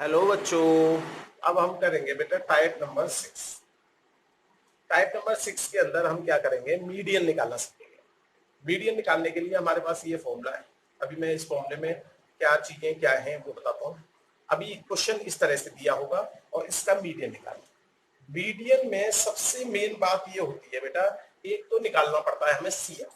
Hello बच्चों। अब हम करेंगे बेटा टाइप नंबर 6। टाइप नंबर 6 के अंदर हम क्या करेंगे, मीडियन निकालना सीखेंगे। मीडियन निकालने के लिए हमारे पास ये फॉर्मूला है। अभी मैं इस फॉर्मूले में क्या चीजें क्या हैं वो बताता हूँ। अभी क्वेश्चन इस तरह से दिया होगा और इसका मीडियन निकालना। मीडियन में सबसे मेन बात ये होती है बेटा, एक तो निकालना पड़ता है हमें CF,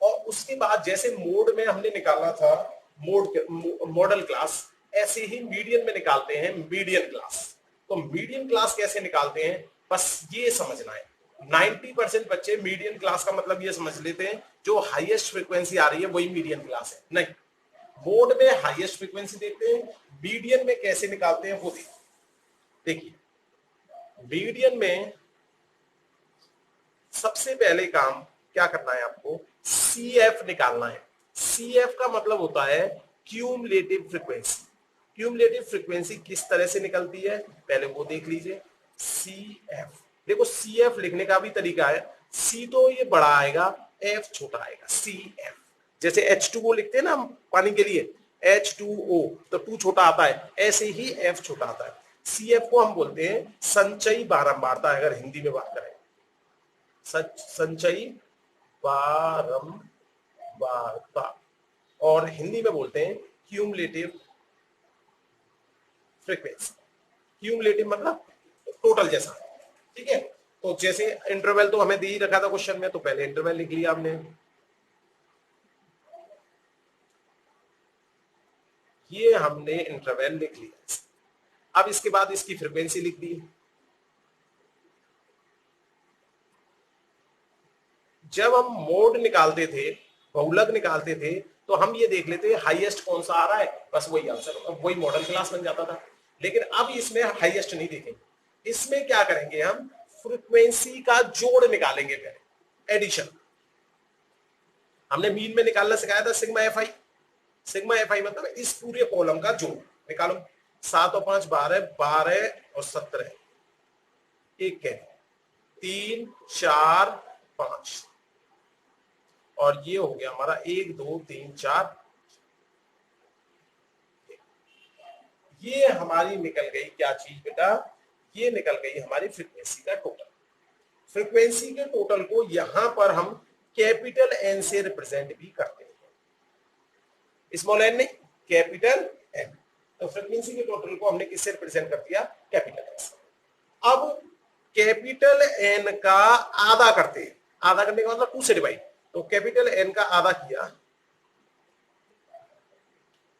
और उसके बाद जैसे मोड में हमने निकाला था मॉडल क्लास, ऐसे ही मीडियन में निकालते हैं मीडियन क्लास। तो मीडियन क्लास कैसे निकालते हैं बस ये समझना है। 90% बच्चे मीडियन क्लास का मतलब ये समझ लेते हैं जो हाईएस्ट फ्रीक्वेंसी आ रही है वही मीडियन क्लास है। नहीं, मोड में हाईएस्ट फ्रीक्वेंसी देखते हैं, मीडियन में कैसे निकालते हैं वो देखिए। मीडियन में सबसे पहले काम क्या करना है, आपको CF निकालना है। CF का मतलब होता है क्यूमुलेटिव फ्रीक्वेंसी। क्यूमुलेटिव फ्रीक्वेंसी किस तरह से निकलती है पहले वो देख लीजिए। CF, देखो CF लिखने का भी तरीका है। C तो ये बड़ा आएगा, F छोटा आएगा। CF जैसे H2O लिखते हैं ना हम पानी के लिए, H2O तो 2 छोटा आता है, ऐसे ही F छोटा आता है। CF को हम बोलते हैं संचयी बारंबारता, अगर हिंदी में बात करें संचयी बारंबारता, और हिंदी में बोलते हैं क्यूमुलेटिव फ्रीक्वेंसी। क्यूमुलेटिव मतलब टोटल जैसा, ठीक है। तो जैसे इंटरवल तो हमें दे ही रखा था क्वेश्चन में, तो पहले इंटरवल लिख लिया हमने, ये हमने इंटरवल लिख लिया। अब इसके बाद इसकी फ्रीक्वेंसी लिख दी। जब हम मोड निकालते थे, बहुलक निकालते थे, तो हम ये देख लेते हाईएस्ट कौन सा आ रहा है, बस वही आंसर, वही मॉडल क्लास बन जाता था। लेकिन अब इसमें हाईएस्ट नहीं देखेंगे, इसमें क्या करेंगे हम फ्रीक्वेंसी का जोड़ निकालेंगे, पहले एडिशन। हमने मीन में निकालना सिखाया था sigma F I. Sigma F I मतलब इस पूरे कॉलम का जोड़ निकालो। 7 और 5 12, 12 और 17, एक है 3 4 5, और ये हो गया हमारा 1 2 3 4। ये हमारी निकल गई क्या चीज बेटा, ये निकल गई हमारी फ्रीक्वेंसी का टोटल। फ्रीक्वेंसी के टोटल को यहां पर हम कैपिटल एन से रिप्रेजेंट भी करते हैं, स्मॉल एन नहीं, कैपिटल एन। तो फ्रीक्वेंसी के टोटल को हमने किससे रिप्रेजेंट कर दिया, कैपिटल एन से। अब कैपिटल एन का आधा करते हैं, आधा करने का मतलब 2 से डिवाइड, तो कैपिटल एन का आधा किया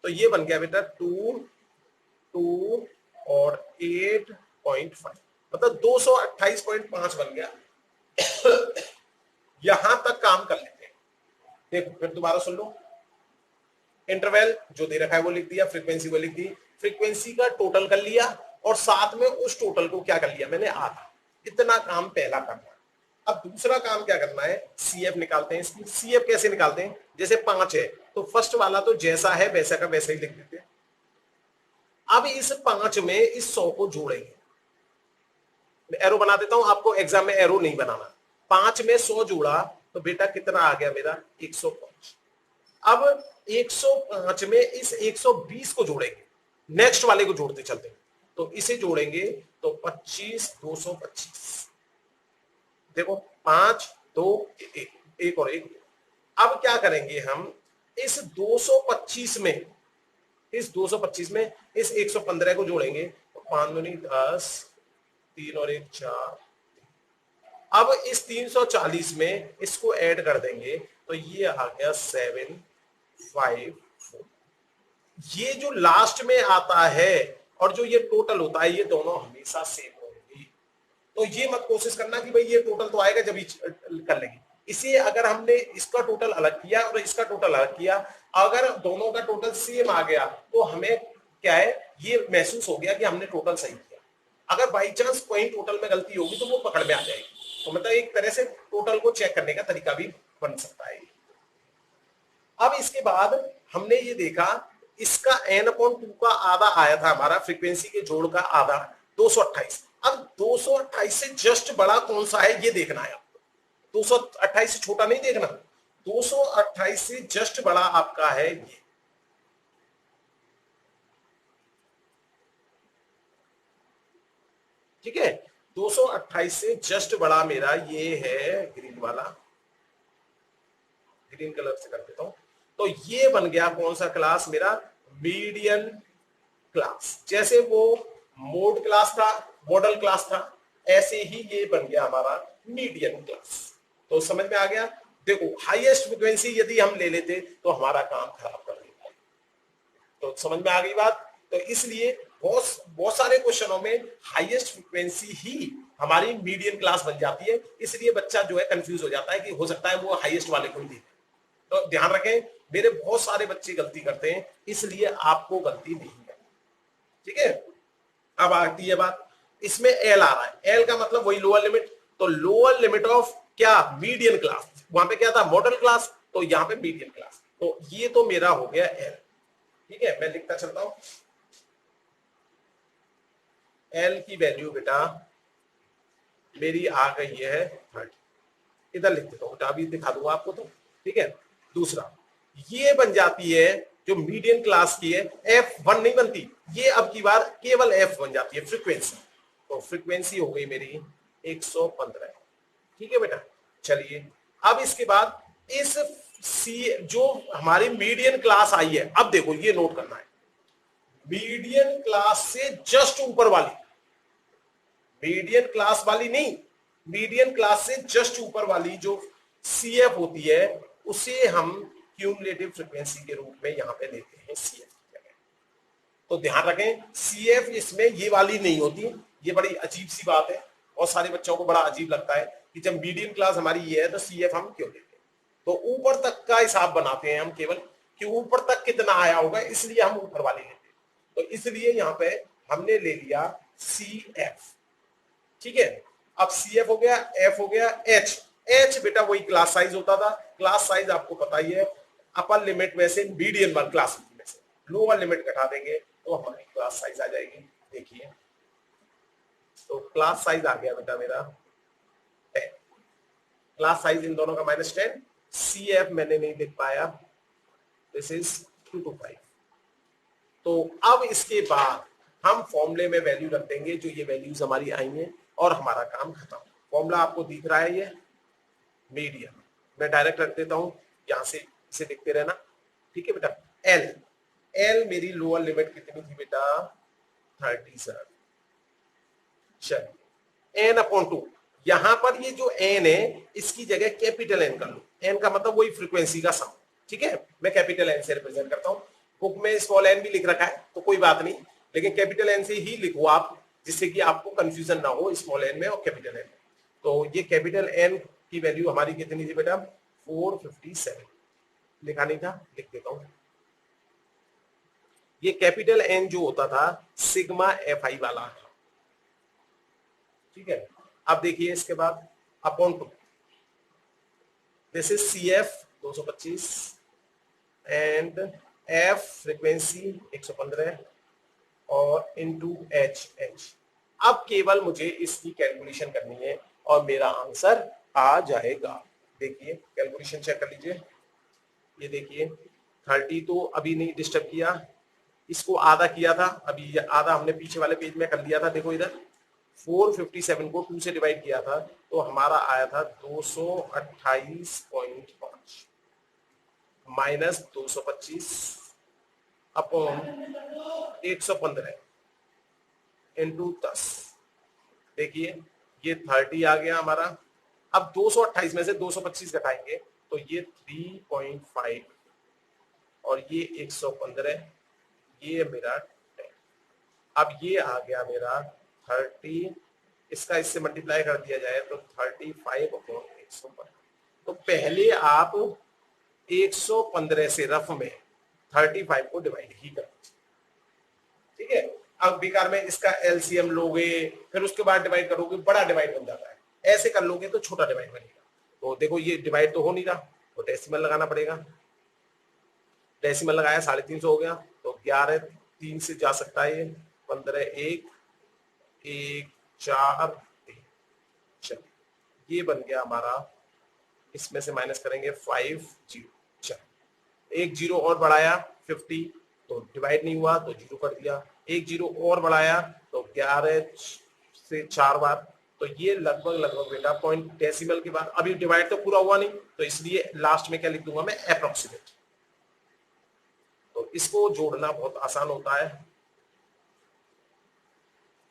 तो ये बन गया बेटा 2 2 और 8.5, मतलब 228.5 बन गया। यहां तक काम कर लेते हैं। देखो फिर दोबारा सुन लो, इंटरवल जो दे रखा है वो लिख दिया, फ्रीक्वेंसी को लिख दी, फ्रीक्वेंसी का टोटल कर लिया, और साथ में उस टोटल को क्या कर लिया मैंने, आधा। इतना काम पहला करना है। अब दूसरा काम क्या करना है, CF निकालते हैं। इसकी CF कैसे निकालते हैं, जैसे 5 है तो फर्स्ट वाला तो जैसा है वैसा का वैसा ही लिख देते हैं। अब इस 5 में इस 100 को जोड़ेंगे। मैं एरो बना देता हूं, आपको एग्जाम में एरो नहीं बनाना। 5 में 100 जोड़ा तो बेटा कितना आ गया मेरा, 105। अब 105 में इस 120 को जोड़ेंगे, नेक्स्ट वाले को जोड़ते चलते हैं, तो इसे जोड़ेंगे तो 25 225। देखो 5 2 1, एक और एक। अब क्या करेंगे हम, इस 225 में इस 115 को जोड़ेंगे, तो 5 दूनी 10, 3 और 1 4। अब इस 340 में इसको ऐड कर देंगे तो ये आ गया 7 5 4। ये जो लास्ट में आता है और जो ये टोटल होता है, ये दोनों हमेशा सेम होंगे। तो ये मत कोशिश करना कि भाई ये टोटल तो आएगा जब ही कर लेंगे। इसी अगर हमने इसका टोटल अलग किया और इसका टोटल अलग किया, अगर दोनों का टोटल सेम आ गया तो हमें क्या है, ये महसूस हो गया कि हमने टोटल सही किया। अगर बाई चांस कोई टोटल में गलती होगी तो वो पकड़ में आ जाएगी। तो मतलब एक तरह से टोटल को चेक करने का तरीका भी बन सकता है। अब इसके बाद हमने ये देखा, इसका n/2 का आधा आया था हमारा, फ्रीक्वेंसी के जोड़ का आधा 228। अब 228 से जस्ट बड़ा कौन सा है ये देखना है आपको, 228 से छोटा नहीं देखना, 228 से जस्ट बड़ा आपका है ये। ठीक है, 228 से जस्ट बड़ा मेरा ये है ग्रीन वाला, ग्रीन कलर से कर देता हूं। तो ये बन गया कौन सा क्लास मेरा, मीडियन क्लास। जैसे वो मोड क्लास था, मॉडल क्लास था, ऐसे ही ये बन गया हमारा मीडियन क्लास। तो समझ में आ गया। देखो हाईएस्ट फ्रीक्वेंसी यदि हम ले लेते तो हमारा काम खराब कर देता। तो समझ में आ गई बात। तो इसलिए बहुत बहुत सारे क्वेश्चनों में हाईएस्ट फ्रीक्वेंसी ही हमारी मीडियन क्लास बन जाती है। इसलिए बच्चा जो है कंफ्यूज हो जाता है कि हो सकता है वो हाईएस्ट वाले को ही दे। तो ध्यान रखें, मेरे बहुत सारे बच्चे गलती करते हैं, इसलिए आपको गलती नहीं है। ठीक है, अब आती है बात, इसमें एल आ रहा है, एल का मतलब वही लोअर लिमिट। तो लोअर लिमिट ऑफ क्या, मीडियन क्लास। वहां पे क्या था, मॉडल क्लास, तो यहां पे मीडियन क्लास। तो ये तो मेरा हो गया एल। ठीक है, मैं लिखता चलता हूं, एल की वैल्यू बेटा मेरी आ गई है 30। इधर लिख देता हूं बेटा, अभी दिखा दूंगा आपको। तो ठीक है, दूसरा ये बन जाती है जो मीडियन क्लास की है, F1 नहीं बनती ये, अब की बार केवल F बन जाती है, फ्रीक्वेंसी। तो फ्रीक्वेंसी हो गई मेरी 115। ठीक है बेटा, चलिए अब इसके बाद इस सी जो हमारी मीडियन क्लास आई है, अब देखो ये नोट करना है, मीडियन क्लास से जस्ट ऊपर वाली, मीडियन क्लास वाली नहीं, मीडियन क्लास से जस्ट ऊपर वाली जो CF होती है, उसे हम क्यूमुलेटिव फ्रीक्वेंसी के रूप में यहां पे लेते हैं CF की जगह। तो ध्यान रखें, CF इसमें ये वाली नहीं होती। ये बड़ी अजीब सी बात है, बहुत सारे बच्चों को बड़ा अजीब लगता है कि जब मीडियन क्लास हमारी ये है तो CF हम क्यों लेते हैं। तो ऊपर तक का हिसाब बनाते हैं हम केवल, कि ऊपर तक कितना आया होगा, इसलिए हम ऊपर वाली लेते हैं। तो इसलिए यहां पे हमने ले लिया CF। ठीक है, अब CF हो गया, F हो गया, H बेटा वही क्लास साइज होता था। क्लास साइज आपको पता ही है, अपर लिमिट में से मीडियन वन क्लास में से लोअर लिमिट घटा देंगे तो हमारी क्लास साइज आ जाएगी। देखिए, तो क्लास साइज आ गया बेटा मेरा 10। क्लास साइज इन दोनों का -10। CF मैंने नहीं लिख पाया, दिस इज 225। तो अब इसके बाद हम फॉर्मूले में वैल्यू रख देंगे, जो ये वैल्यूज हमारी आई हैं, और हमारा काम खत्म। फॉर्मूला आपको दिख रहा है, ये मीडियन, मैं डायरेक्ट रख देता हूं, यहां से इसे देखते रहना। ठीक है बेटा, एल मेरी लोअर लिमिट कितनी थी बेटा, 37। चलिए n/2, यहां पर ये जो n है इसकी जगह कैपिटल N कर लो। n का मतलब वही फ्रीक्वेंसी का सम। ठीक है, मैं कैपिटल N से रिप्रेजेंट करता हूं। बुक में स्मॉल n भी लिख रखा है तो कोई बात नहीं, लेकिन कैपिटल N से ही लिखो आप, जिससे कि आपको कंफ्यूजन ना हो स्मॉल n में और कैपिटल N में। तो ये कैपिटल N की वैल्यू हमारी कितनी थी बेटा, 457। लिखा नहीं था, लिख देता हूं। ये कैपिटल N जो होता था सिग्मा FI वाला था। ठीक है, अब देखिए इसके बाद upon 2, this is CF 225 and F frequency 115 और इनटू H। अब केवल मुझे इसकी कैलकुलेशन करनी है और मेरा आंसर आ जाएगा। देखिए कैलकुलेशन चेक कर लीजिए, ये देखिए 30 तो अभी नहीं डिस्टर्ब किया, इसको आधा किया था, अभी आधा हमने पीछे वाले पेज में कर लिया था। देखो इधर 457 को 2 से डिवाइड किया था तो हमारा आया था 228.5 माइनस 225 अपॉन 115 इंटू 10। देखिए ये 30 आ गया हमारा। अब 228 में से 225 घटाएंगे तो ये 3.5 और ये 115, ये मेरा 10। अब ये आ गया मेरा 30, इसका इससे मल्टीप्लाई कर दिया जाए तो 35 अपॉन 115। तो पहले आप 115 से रफ में 35 को डिवाइड ही कर दीजिए। ठीक है, अब बेकार में इसका LCM लोगे फिर उसके बाद डिवाइड करोगे, बड़ा डिवाइड बन जाता है। ऐसे कर लोगे तो छोटा डिवाइड बनेगा। तो देखो ये डिवाइड तो हो नहीं रहा, तो डेसिमल लगाना पड़ेगा। डेसिमल लगाया 350 हो गया, तो 11 3 से जा सकता है, ये 15 1 1 4 3। चलिए ये बन गया हमारा, इसमें से माइनस करेंगे 5 0। चलो एक जीरो और बढ़ाया 50, तो डिवाइड नहीं हुआ तो जीरो कर दिया। एक जीरो और बढ़ाया तो 11 से 4 बार, तो ये लगभग लगभग बेटा पॉइंट डेसिमल के बाद, अभी डिवाइड तो पूरा हुआ नहीं, तो इसलिए लास्ट में क्या लिख दूंगा मैं, अप्रोक्सीमेट। तो इसको जोड़ना बहुत आसान होता है,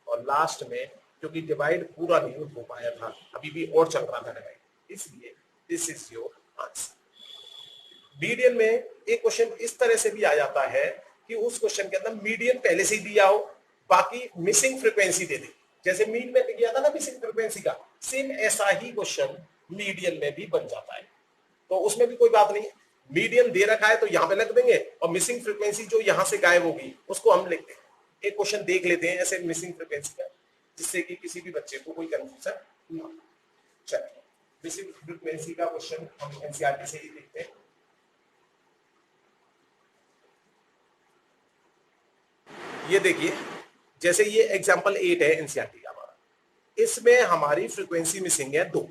और लास्ट में क्योंकि डिवाइड पूरा नहीं हो पाया था, अभी भी और चल रहा था डिवाइड, इसलिए this is your answer. Median में एक क्वेश्चन इस तरह से भी आ जाता है कि उस क्वेश्चन के अंदर मीडियन पहले से ही दिया हो, बाकी मिसिंग फ्रीक्वेंसी दे दे, जैसे मीन में दिया था ना मिसिंग फ्रीक्वेंसी का, सेम ऐसा ही क्वेश्चन मीडियन में भी बन जाता है। तो उसमें भी कोई बात नहीं है, मीडियन दे रखा है तो यहां पे लग देंगे, और मिसिंग फ्रीक्वेंसी जो यहां से गायब होगी उसको हम लिखते हैं। एक क्वेश्चन देख लेते हैं ऐसे मिसिंग फ्रीक्वेंसी का, जिससे कि किसी भी बच्चे को कोई कंफ्यूजन ना हो। चलिए मिसिंग फ्रीक्वेंसी का क्वेश्चन हम एनसीईआरटी से ही देखते हैं। ये देखिए, जैसे ये एग्जांपल 8 है एनसीईआरटी का हमारा, इसमें हमारी फ्रीक्वेंसी मिसिंग है 2।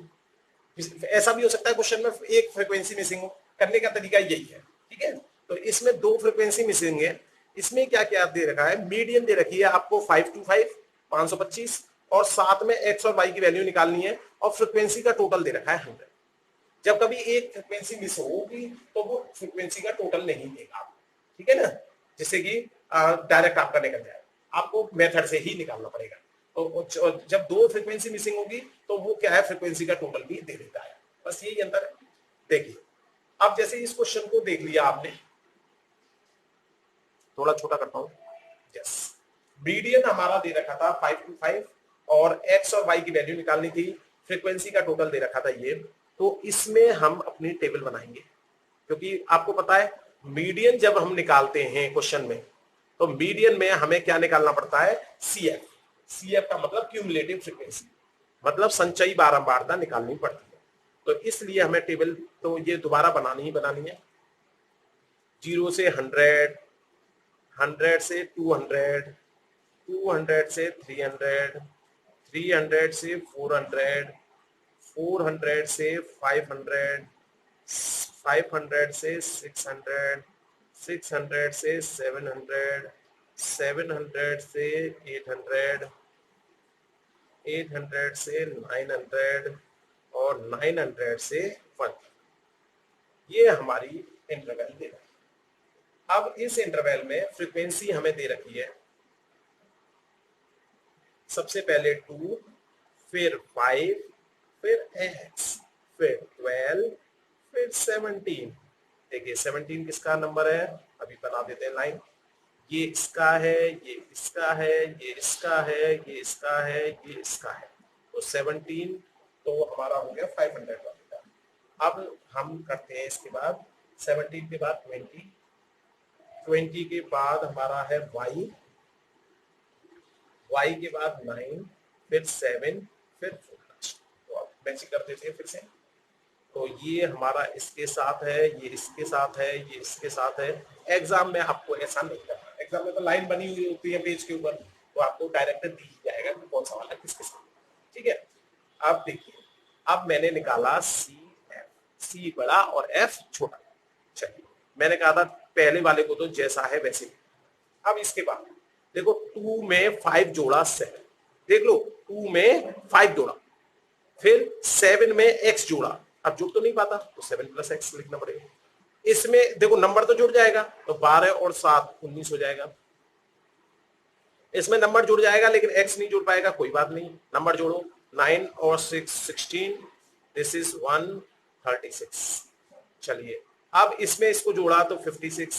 ऐसा भी हो सकता है क्वेश्चन में एक फ्रीक्वेंसी मिसिंग हो, करने का तरीका यही है, ठीक है। तो इसमें 2 फ्रीक्वेंसी मिसिंग है। इसमें क्या क्या दे रखा है, मीडियन दे रखी है आपको 525 525, और साथ में एक्स और वाई की वैल्यू निकालनी है, और फ्रीक्वेंसी का टोटल दे रखा है 100। जब कभी एक फ्रीक्वेंसी मिस होगी तो वो फ्रीक्वेंसी का टोटल नहीं देगा, ठीक है ना, जिससे कि डायरेक्ट आपका निकल जाए, आपको मेथड से ही निकालना पड़ेगा। तो जब 2 फ्रीक्वेंसी मिसिंग होगी तो वो क्या है, फ्रीक्वेंसी का टोटल भी दे देता है, बस यही अंतर है। देखिए अब जैसे इस क्वेश्चन को देख लिया आपने, थोड़ा छोटा करता हूं, यस, मीडियन हमारा दे रखा था 525, और एक्स और वाई की वैल्यू निकालनी थी, फ्रीक्वेंसी का टोटल दे रखा था ये। तो इसमें हम अपनी टेबल बनाएंगे, क्योंकि आपको पता है मीडियन जब हम निकालते हैं क्वेश्चन में, तो मीडियन में हमें क्या निकालना पड़ता है, सीएफ। सीएफ का मतलब क्यूमुलेटिव फ्रीक्वेंसी, मतलब संचयी बारंबारता निकालनी पड़ती है। तो इसलिए हमें टेबल तो ये दोबारा बनानी ही बनानी है। 0 से 100, 100 से 200, 200 से 300, 300 से 400, 400 से 500, 500 से 600, 600 से 700, 700 से 800, 800 से 900, और 900 से 1। ये हमारी इंटरवल दे रही है। अब इस इंटरवल में फ्रीक्वेंसी हमें दे रखी है, सबसे पहले 2, फिर 5, फिर x, फिर 12, फिर 17। देखिए 17 किसका नंबर है, अभी बना देते हैं लाइन, ये इसका है, ये इसका है, ये इसका है, ये इसका है, ये इसका है। तो 17 तो हमारा हो गया 500 वाले का। अब हम करते हैं इसके बाद 17 के बाद 20, 20 के बाद हमारा है y, y के बाद 9, फिर 7, फिर 4। तो अब मैचिंग कर देते हैं फिर से। तो ये हमारा इसके साथ है, ये इसके साथ है, ये इसके साथ है। एग्जाम में आपको ऐसा नहीं करना, एग्जाम में तो लाइन बनी हुई होती है पेज के ऊपर, तो आपको डायरेक्ट दी जाएगा कि कौन सा वाला किसके साथ, ठीक है। अब देखिए, अब मैंने निकाला सी एफ, सी बड़ा और एफ छोटा। चलिए मैंने कहा था पहले वाले को तो जैसा है वैसे ही। अब इसके बाद देखो 2 में 5 जोड़ा 7, देख लो 2 में 5 जोड़ा, फिर 7 में x जोड़ा, अब जुड़ तो नहीं पाता तो 7 + x लिखना पड़ेगा। इसमें देखो नंबर तो जुड़ जाएगा, तो 12 और 7 19 हो जाएगा। इसमें नंबर जुड़ जाएगा लेकिन x नहीं जुड़ पाएगा, कोई बात नहीं, नंबर जोड़ो, 9 और 6 16, दिस इज 136। चलिए अब इसमें इसको जोड़ा तो 56,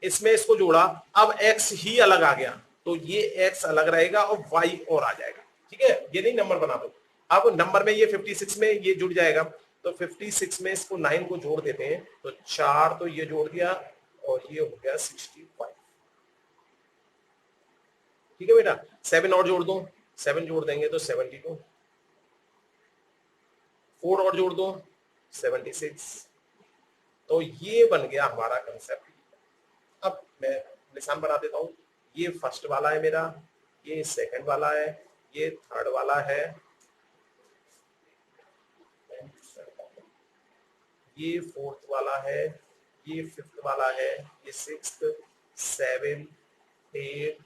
इसमें इसको जोड़ा, अब x ही अलग आ गया, तो ये x अलग रहेगा और y और आ जाएगा, ठीक है, ये नहीं नंबर बना दो। अब नंबर में ये 56 में ये जुड़ जाएगा, तो 56 में इसको 9 को जोड़ देते हैं, तो 4 तो ये जोड़ दिया, और ये हो गया 65, ठीक है बेटा। 7 और जोड़ दो, 7 जोड़ देंगे तो 72, 4 और जोड़ दो 76। तो ये बन गया हमारा कंसेप्ट। अब मैं निशान बना देता हूं, ये फर्स्ट वाला है मेरा, ये सेकंड वाला है, ये थर्ड वाला है, ये फोर्थ वाला है, ये फिफ्थ वाला है, ये सिक्स्थ, 7, 8,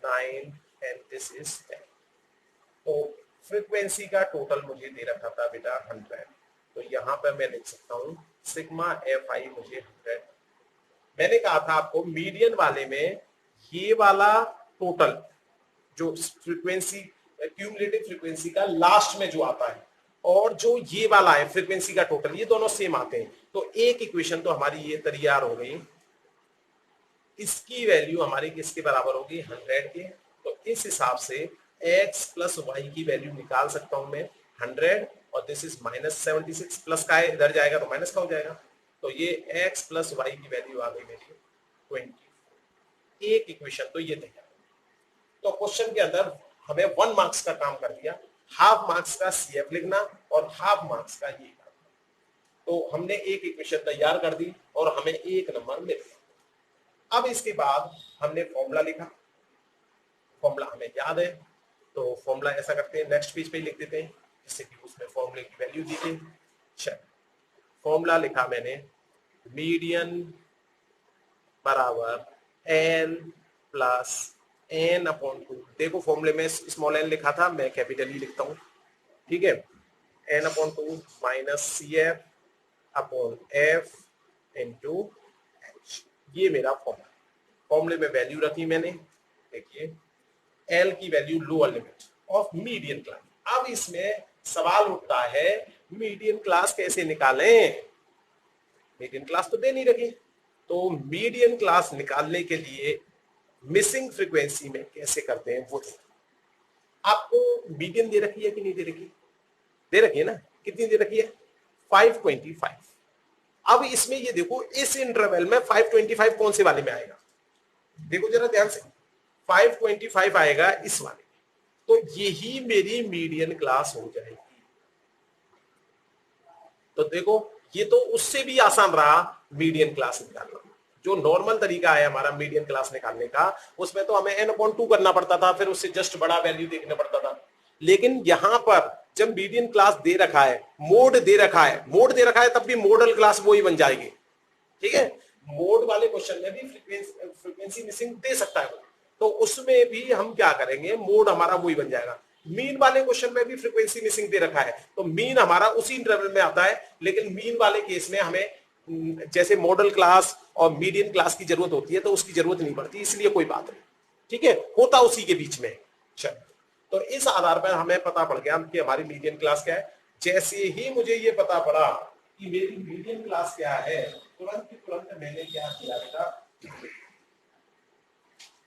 9 एंड दिस इज 10। तो फ्रीक्वेंसी का टोटल मुझे दे रखा था बेटा 100, तो यहाँ पर मैं लिख सकता हूँ सिग्मा एफ आई मुझे 100। मैंने कहा था आपको मीडियन वाले में ये वाला टोटल जो फ्रीक्वेंसी क्यूमुलेटिव फ्रीक्वेंसी का लास्ट में जो आता है और जो ये वाला है फ्रीक्वेंसी का टोटल, ये दोनों सेम आते हैं। तो एक इक्वेशन तो हमारी ये तैयार हो गई, इसकी वैल्यू हमारी किसके बराबर होगी 100 के। तो इस हिसाब से x प्लस वाई की वैल्यू निकाल सकता हूं मैं 100, और दिस इज -76, प्लस का है इधर जाएगा तो माइनस का हो जाएगा। तो ये x प्लस वाई की वैल्यू आ गई मेरी 20। एक इक्वेशन तो ये तैयार। तो क्वेश्चन के अंदर हमें 1 मार्क्स का काम कर दिया, हाफ मार्क्स का सीएफ लिखना और हाफ मार्क्स का ये करना। तो हमने एक इक्वेशन तैयार कर दी और हमें 1 नंबर मिल गया। अब इसके बाद हमने फॉर्मूला लिखा, फॉर्मूला हमें याद है, तो फॉर्मूला ऐसा करते हैं नेक्स्ट पेज पे लिख देते हैं, जिससे कि उसमें फॉर्मूले की वैल्यू दी थी। चल फॉर्मूला लिखा मैंने, मीडियन बराबर एन प्लस एन अपॉन 2। देखो फॉर्मूले में स्मॉल एन लिखा था, मैं कैपिटल ई लिखता हूं, ठीक है। N upon 2 minus C F upon F into H, ये मेरा फॉर्मूला। फॉर्मूले में वैल्यू रखी मैंने, देखिए एल की value lower limit of median class. अब इसमें सवाल उठता है मीडियन क्लास कैसे निकालें, मीडियन क्लास तो दे नहीं रखी। तो मीडियन क्लास निकालने के लिए मिसिंग फ्रीक्वेंसी में कैसे करते हैं वो देखिए। आपको मीडियन दे रखी है कि नहीं दे रखी, दे रखी है ना, कितनी दे रखी है 525। अब इसमें ये देखो इस इंटरवल में 525 कौन से वाले में आएगा, देखो जरा ध्यान से, 525 आएगा इस वाले, तो यही मेरी मीडियन क्लास हो जाएगी। तो देखो ये तो उससे भी आसान रहा मीडियन क्लास निकालना। जो नॉर्मल तरीका है हमारा मीडियन क्लास निकालने का, उसमें तो हमें n/2 करना पड़ता था, फिर उससे जस्ट बड़ा वैल्यू देखना पड़ता था। लेकिन यहां पर जब मीडियन क्लास दे रखा है, मोड दे रखा है, मोड दे रखा है, तब भी मॉडल क्लास वो ही बन जाएगी, ठीक है। मोड वाले क्वेश्चन में भी फ्रीक्वेंसी मिसिंग दे सकता है, तो उसमें भी हम क्या करेंगे, मोड हमारा वही बन जाएगा। मीन वाले क्वेश्चन में भी फ्रीक्वेंसी मिसिंग दे रखा है, तो मीन हमारा उसी इंटरवल में आता है, लेकिन मीन वाले केस में हमें जैसे मॉडल क्लास और मीडियन क्लास की जरूरत होती है, तो उसकी जरूरत नहीं पड़ती, इसलिए कोई बात नहीं, ठीक है, होता उसी के बीच में। चल तो इस आधार पर हमें पता पड़ गया कि हमारी मीडियन क्लास क्या है। जैसे ही मुझे ये पता पड़ा कि मेरी मीडियन क्लास क्या है, तुरंत मैंने क्या किया बेटा,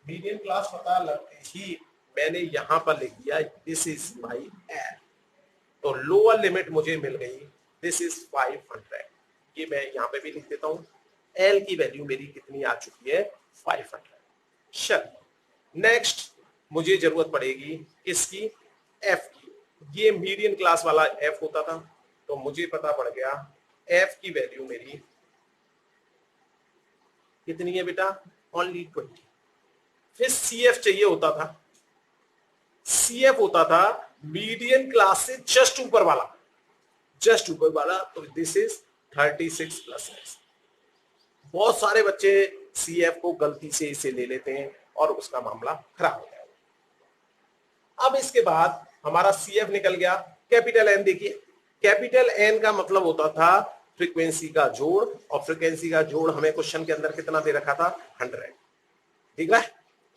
मीडियन क्लास पता लगते ही मैंने यहां पर लिख दिया दिस इज माय एल। तो लोअर लिमिट मुझे मिल गई, दिस इज 500। ये मैं यहां पे भी लिख देता हूं, एल की वैल्यू मेरी कितनी आ चुकी है 500। चल नेक्स्ट मुझे जरूरत पड़ेगी किसकी, एफ की। ये मीडियन क्लास वाला एफ होता था, तो मुझे पता पड़ गया एफ की वैल्यू मेरी कितनी है बेटा, ओनली 20। फिर सीएफ चाहिए होता था, सीएफ होता था मीडियन क्लास से जस्ट ऊपर वाला, जस्ट ऊपर वाला, तो दिस इज 36 प्लस एक्स। बहुत सारे बच्चे सीएफ को गलती से इसे ले लेते हैं और उसका मामला खराब हो जाएगा। अब इसके बाद हमारा सीएफ निकल गया, कैपिटल एन देखिए, कैपिटल एन का मतलब होता था फ्रीक्वेंसी का जोड़, और फ्रीक्वेंसी का जोड़ हमें क्वेश्चन के अंदर कितना दे रखा था 100, ठीक है।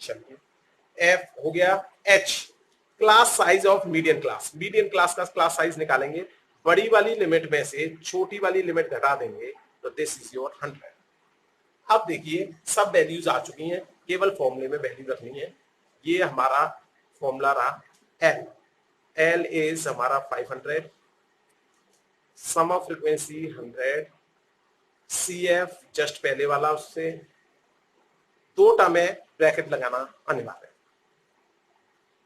चलिए एफ हो गया। H class size of median class, median class का क्लास साइज निकालेंगे, बड़ी वाली लिमिट में से छोटी वाली लिमिट घटा देंगे, तो दिस इज योर 100। अब देखिए सब वैल्यूज आ चुकी हैं, केवल फॉर्मूले में वैल्यू रखनी है। ये हमारा फॉर्मूला रहा एल, एल इज हमारा 500, sum of frequency 100, C F just पहले वाला उससे, दो टर्म है ब्रैकेट लगाना अनिवार्य है।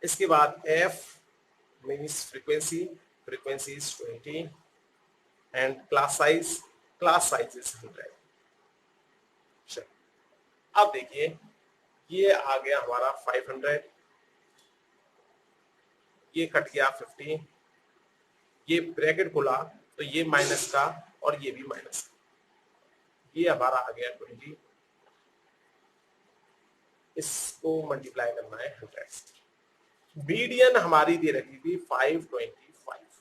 इसके बाद F means frequency, frequency is 20 and class size is 100। अब देखिए ये आ गया हमारा 500, ये कट गया 50, ये ब्रैकेट खुला तो ये माइनस का और ये भी माइनस का, ये हमारा आ गया 20, इसको मल्टीप्लाई करना है 100 से। मीडियन हमारी दे रखी थी 525।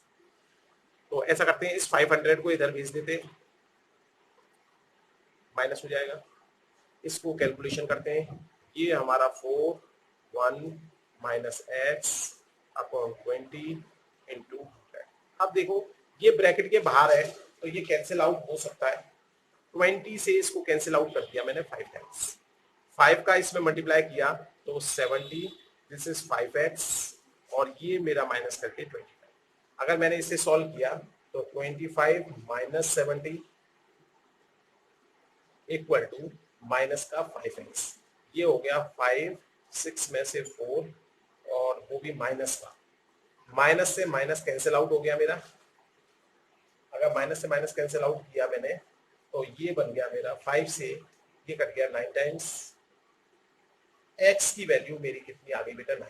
तो ऐसा करते हैं, इस 500 को इधर भेज देते हैं, माइनस हो जाएगा। इसको कैलकुलेशन करते हैं, ये हमारा 4 1 माइनस एक्स अपॉन 20 इंटू 100। अब देखो ये ब्रैकेट के बाहर है तो ये कैंसिल आउट हो सकता है। 20 से इसको कैंसिल आउट कर दिया मैंने 5 टाइम्स, 5 का इसमें मल्टीप्लाई किया तो 70, दिस इज 5x, और ये मेरा माइनस करके 25। अगर मैंने इसे सॉल्व किया तो 25 माइनस 70 इक्वल टू माइनस का 5x, ये हो गया 5, 6 में से 4 और वो भी माइनस का, माइनस से माइनस कैंसिल आउट हो गया मेरा। अगर माइनस से माइनस कैंसिल आउट किया मैंने तो ये बन गया मेरा 5 से ये कट गया 9 टाइम्स, x की वैल्यू मेरी कितनी आ गई बेटा 9।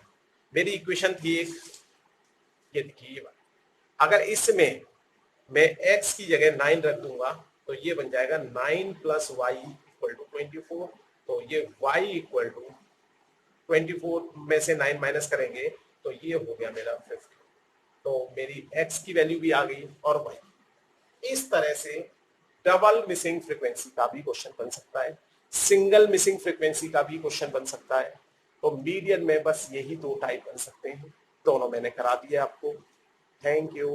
मेरी इक्वेशन थी एक, ये देखिए, अगर इसमें मैं x की जगह 9 रख दूंगा तो ये बन जाएगा 9 प्लस वाई इक्वल टू 24। तो ये y इक्वल टू 24 में से 9 माइनस करेंगे तो ये हो गया मेरा 50। तो मेरी x की वैल्यू भी आ गई और y। इस तरह से डबल मिसिंग फ्रीक्वेंसी का भी क्वेश्चन बन सकता है, सिंगल मिसिंग फ्रीक्वेंसी का भी क्वेश्चन बन सकता है। तो मीडियन में बस यही दो टाइप बन सकते हैं, दोनों मैंने करा दिया आपको। Thank you.